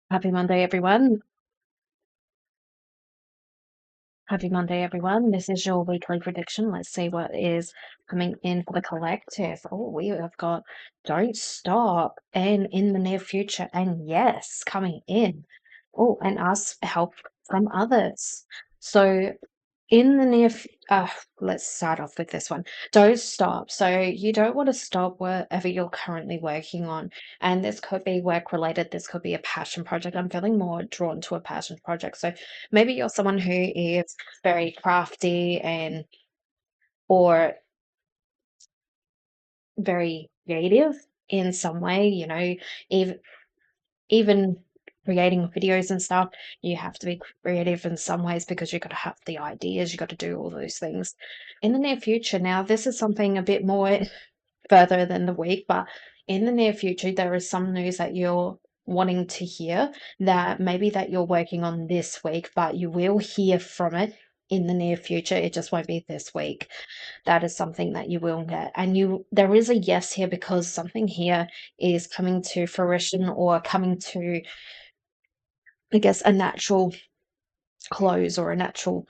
Happy Monday, everyone. Happy Monday, everyone. This is your weekly prediction. Let's see what is coming in for the collective. Oh, we have got Don't Stop and In the Near Future and Yes coming in. Oh, and Ask Help from Others. So in the let's start off with this one. Don't stop. So you don't want to stop wherever you're currently working on. And this could be work related. This could be a passion project. I'm feeling more drawn to a passion project. So maybe you're someone who is very crafty and or very creative in some way, even even creating videos and stuff, you have to be creative in some ways because you got to have the ideas, you got to do all those things. In the near future, now this is something a bit more further than the week, but in the near future, there is some news that you're wanting to hear that maybe that you're working on this week, but you will hear from it in the near future. It just won't be this week. That is something that you will get. And there is a yes here because something here is coming to fruition or coming to, I guess, a natural close or a natural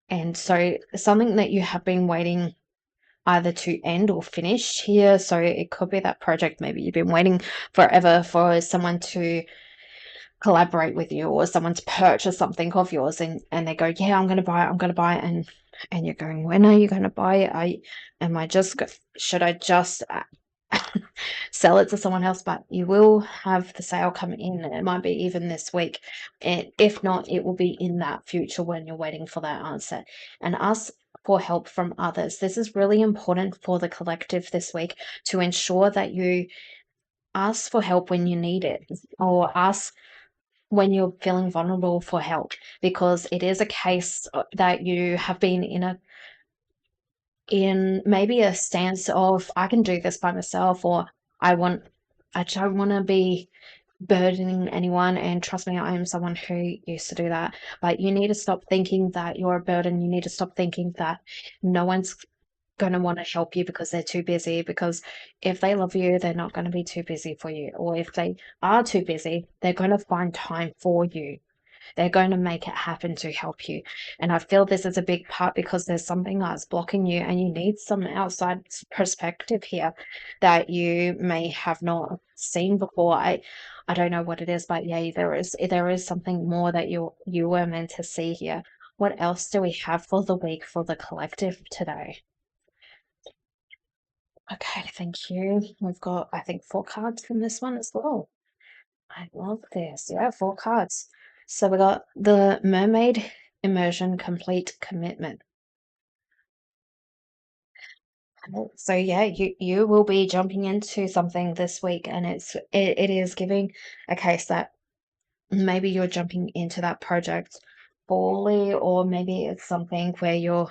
end. So something that you have been waiting either to end or finish here. So it could be that project maybe you've been waiting forever for someone to collaborate with you or someone to purchase something of yours and they go, yeah, I'm going to buy it. And you're going, when are you going to buy it? Should I just sell it to someone else? But you will have the sale come in. It might be even this week. And if not, it will be in that future when you're waiting for that answer. And ask for help from others. This is really important for the collective this week to ensure that you ask for help when you need it or ask when you're feeling vulnerable for help because it is a case that you have been in maybe a stance of I can do this by myself or I want I don't want to be burdening anyone, and trust me, I am someone who used to do that. But you need to stop thinking that you're a burden. You need to stop thinking that no one's going to want to help you because they're too busy, because if they love you, they're not going to be too busy for you, or if they are too busy, they're going to find time for you. They're going to make it happen to help you. And I feel this is a big part because there's something that's blocking you and you need some outside perspective here that you may have not seen before. I don't know what it is, but yeah, there is something more that you were meant to see here. What else do we have for the week for the collective today? Okay, thank you. We've got, I think, 4 cards from this one as well. I love this. Yeah, 4 cards. So we got the Mermaid Immersion Complete Commitment. So yeah, you will be jumping into something this week, and it is giving a case that maybe you're jumping into that project fully, or maybe it's something where you're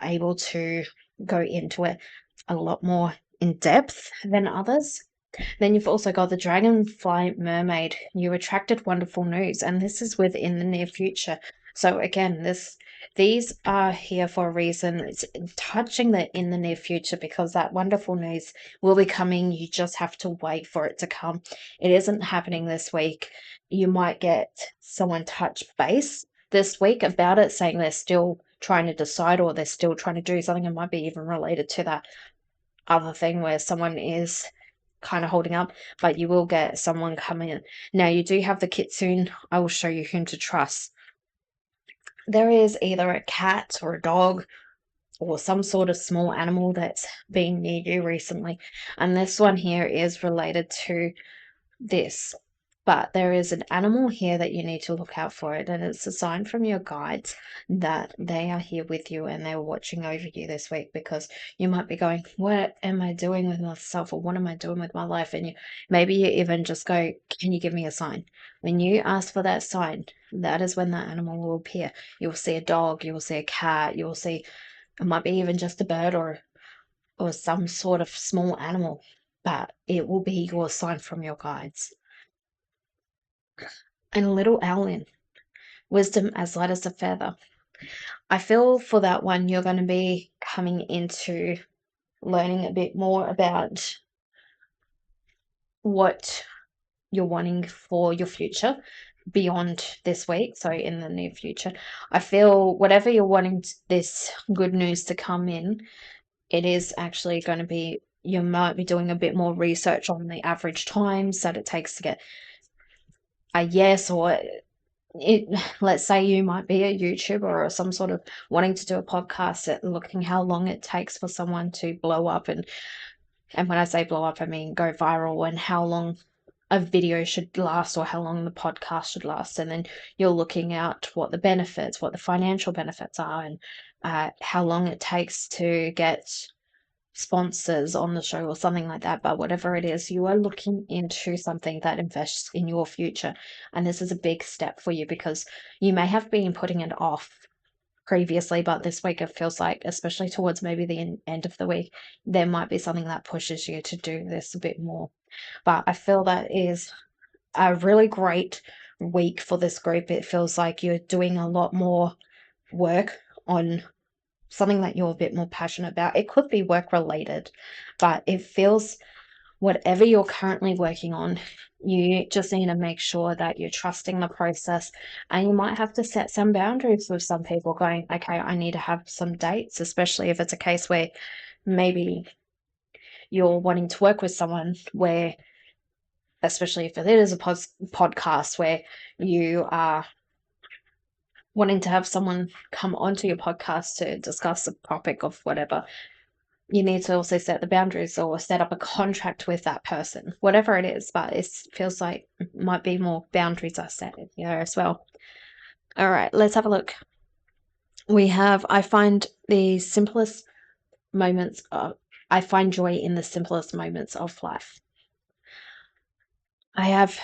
able to go into it a lot more in depth than others. Then you've also got the Dragonfly Mermaid. You attracted wonderful news, and this is within the near future. So again, these are here for a reason. It's touching the in the near future because that wonderful news will be coming. You just have to wait for it to come. It isn't happening this week. You might get someone touch base this week about it, saying they're still trying to decide or they're still trying to do something. It might be even related to that other thing where someone is kind of holding up, but you will get someone coming in. Now, you do have the kitsune. I will show you whom to trust. There is either a cat or a dog or some sort of small animal that's been near you recently. And this one here is related to this. But there is an animal here that you need to look out for it, and it's a sign from your guides that they are here with you and they're watching over you this week because you might be going, what am I doing with myself or what am I doing with my life? And maybe you even just go, can you give me a sign? When you ask for that sign, that is when that animal will appear. You'll see a dog, you will see a cat, you will see, it might be even just a bird or some sort of small animal, but it will be your sign from your guides. And little Owlin, wisdom as light as a feather. I feel for that one, you're going to be coming into learning a bit more about what you're wanting for your future beyond this week, so in the near future. I feel whatever you're wanting this good news to come in, it is actually going to be, you might be doing a bit more research on the average times that it takes to get a yes, or it, let's say you might be a YouTuber or some sort of wanting to do a podcast, at looking how long it takes for someone to blow up, and when I say blow up, I mean go viral, and how long a video should last or how long the podcast should last. And then you're looking at what the benefits, what the financial benefits are, and how long it takes to get sponsors on the show or something like that. But whatever it is, you are looking into something that invests in your future. And this is a big step for you, because you may have been putting it off previously, but this week it feels like, especially towards maybe the end of the week, there might be something that pushes you to do this a bit more. But I feel that is a really great week for this group. It feels like you're doing a lot more work on something that you're a bit more passionate about. It could be work related, but it feels, whatever you're currently working on, you just need to make sure that you're trusting the process, and you might have to set some boundaries with some people, going, okay, I need to have some dates, especially if it's a case where maybe you're wanting to work with someone where, especially if it is a podcast where you are wanting to have someone come onto your podcast to discuss the topic of whatever, you need to also set the boundaries or set up a contract with that person, whatever it is. But it feels like might be more boundaries are set here as well. All right, let's have a look. We have, I find the simplest moments of, I find joy in the simplest moments of life. I have,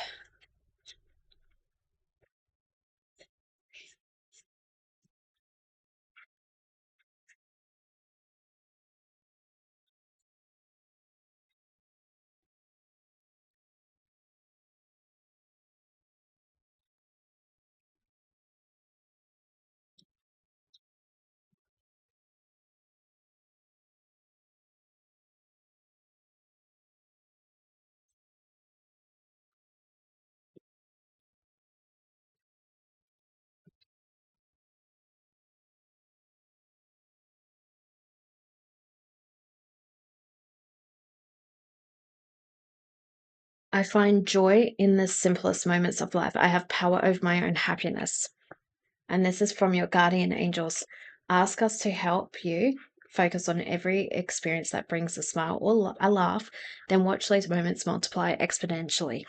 I find joy in the simplest moments of life. I have power over my own happiness. And this is from your guardian angels. Ask us to help you focus on every experience that brings a smile or a laugh, then watch those moments multiply exponentially.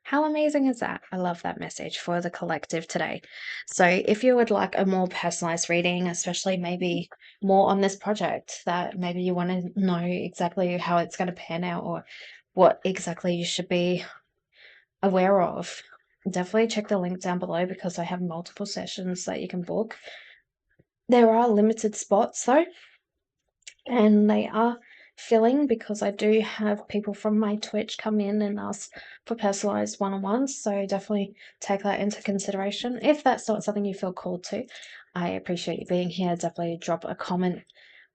How amazing is that? I love that message for the collective today. So, if you would like a more personalized reading, especially maybe more on this project, that maybe you want to know exactly how it's going to pan out or what exactly you should be aware of, definitely check the link down below, because I have multiple sessions that you can book. There are limited spots though, and they are filling, because I do have people from my Twitch come in and ask for personalized one-on-ones. So definitely take that into consideration. If that's not something you feel called to, I appreciate you being here. Definitely drop a comment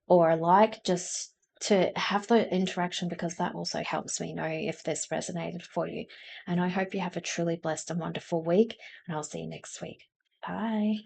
or a like, just to have the interaction, because that also helps me know if this resonated for you. And I hope you have a truly blessed and wonderful week, and I'll see you next week. Bye.